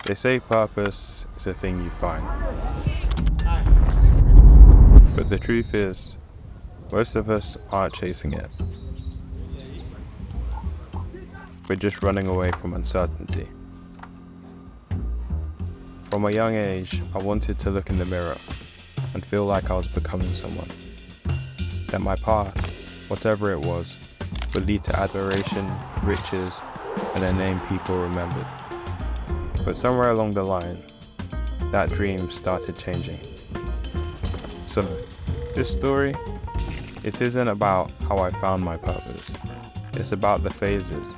They say purpose is a thing you find. But the truth is, most of us aren't chasing it. We're just running away from uncertainty. From a young age, I wanted to look in the mirror and feel like I was becoming someone. That my path, whatever it was, would lead to admiration, riches, and a name people remembered. But somewhere along the line, that dream started changing. So, this story, it isn't about how I found my purpose. It's about the phases,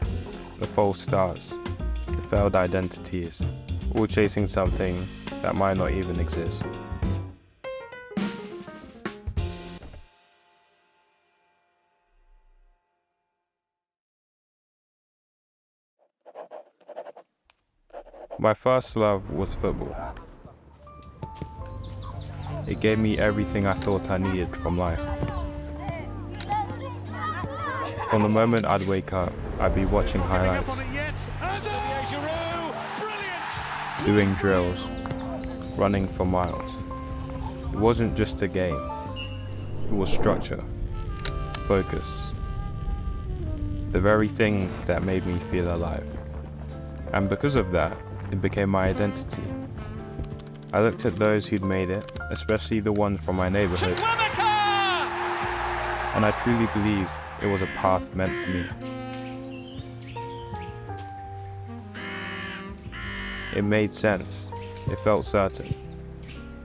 the false starts, the failed identities, all chasing something that might not even exist. My first love was football. It gave me everything I thought I needed from life. From the moment I'd wake up, I'd be watching highlights, doing drills, running for miles. It wasn't just a game, it was structure, focus, the very thing that made me feel alive. And because of that, it became my identity. I looked at those who'd made it, especially the ones from my neighborhood, and I truly believed it was a path meant for me. It made sense. It felt certain.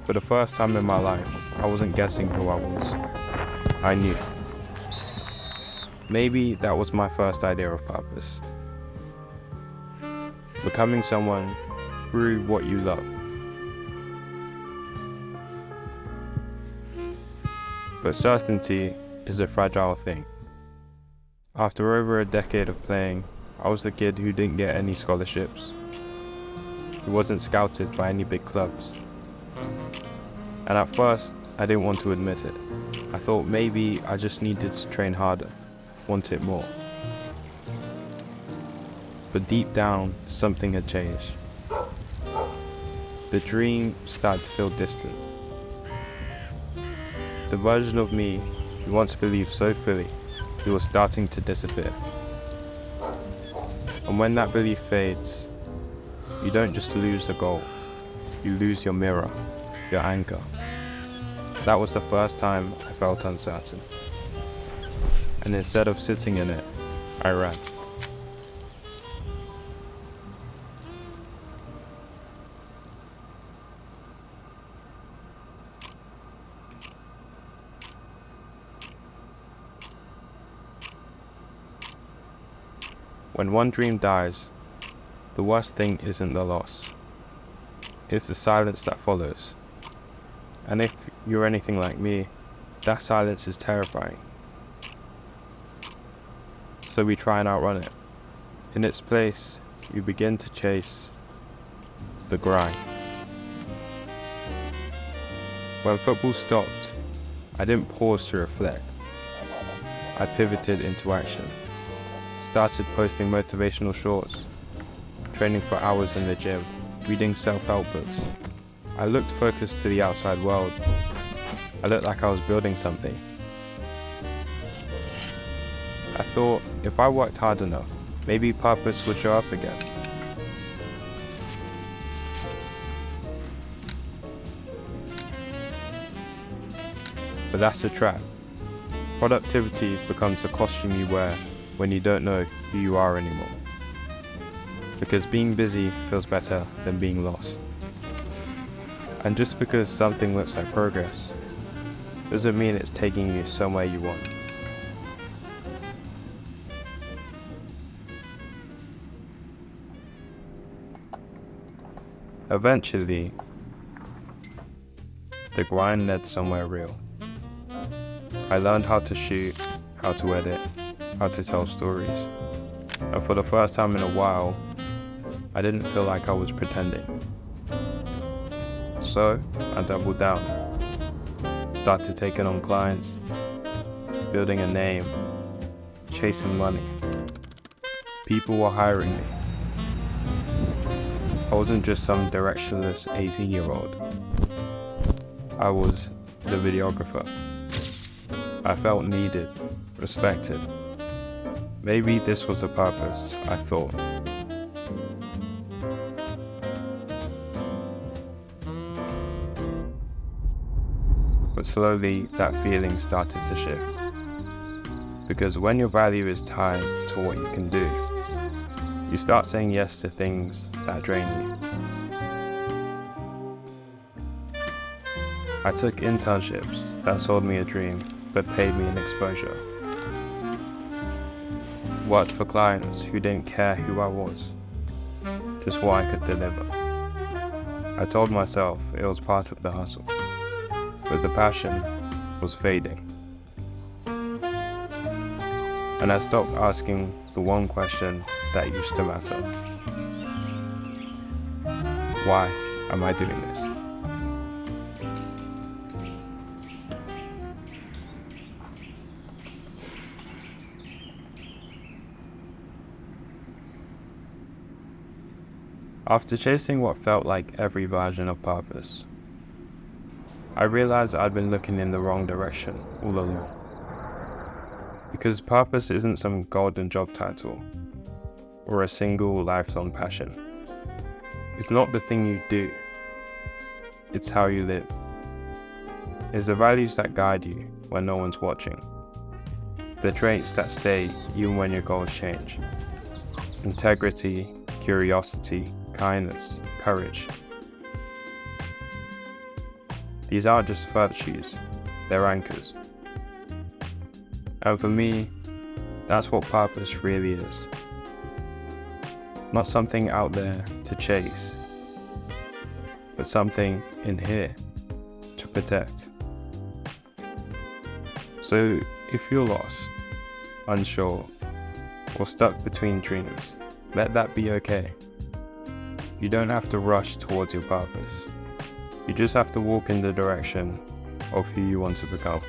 For the first time in my life, I wasn't guessing who I was. I knew. Maybe that was my first idea of purpose. Becoming someone through what you love. But certainty is a fragile thing. After over a decade of playing, I was the kid who didn't get any scholarships. He wasn't scouted by any big clubs. And at first, I didn't want to admit it. I thought maybe I just needed to train harder, want it more. But deep down, something had changed. The dream started to feel distant. The version of me who once believed so fully, it was starting to disappear. And when that belief fades, you don't just lose the goal, you lose your mirror, your anchor. That was the first time I felt uncertain. And instead of sitting in it, I ran. When one dream dies, the worst thing isn't the loss. It's the silence that follows. And if you're anything like me, that silence is terrifying. So we try and outrun it. In its place, you begin to chase the grind. When football stopped, I didn't pause to reflect. I pivoted into action. Started posting motivational shorts, training for hours in the gym, reading self-help books. I looked focused to the outside world. I looked like I was building something. I thought if I worked hard enough, maybe purpose would show up again. But that's a trap. Productivity becomes the costume you wear when you don't know who you are anymore. Because being busy feels better than being lost. And just because something looks like progress, doesn't mean it's taking you somewhere you want. Eventually, the grind led somewhere real. I learned how to shoot, how to edit, how to tell stories. And for the first time in a while, I didn't feel like I was pretending. So I doubled down, started taking on clients, building a name, chasing money. People were hiring me. I wasn't just some directionless 18-year-old. I was the videographer. I felt needed, respected. Maybe this was a purpose, I thought. But slowly, that feeling started to shift. Because when your value is tied to what you can do, you start saying yes to things that drain you. I took internships that sold me a dream but paid me an exposure. Worked for clients who didn't care who I was, just what I could deliver. I told myself it was part of the hustle, but the passion was fading. And I stopped asking the one question that used to matter. Why am I doing this? After chasing what felt like every version of purpose, I realized I'd been looking in the wrong direction all along. Because purpose isn't some golden job title or a single lifelong passion. It's not the thing you do, it's how you live. It's the values that guide you when no one's watching. The traits that stay even when your goals change. Integrity, curiosity, kindness, courage. These aren't just virtues, they're anchors. And for me, that's what purpose really is. Not something out there to chase, but something in here to protect. So if you're lost, unsure, or stuck between dreams, let that be okay. You don't have to rush towards your purpose. You just have to walk in the direction of who you want to become.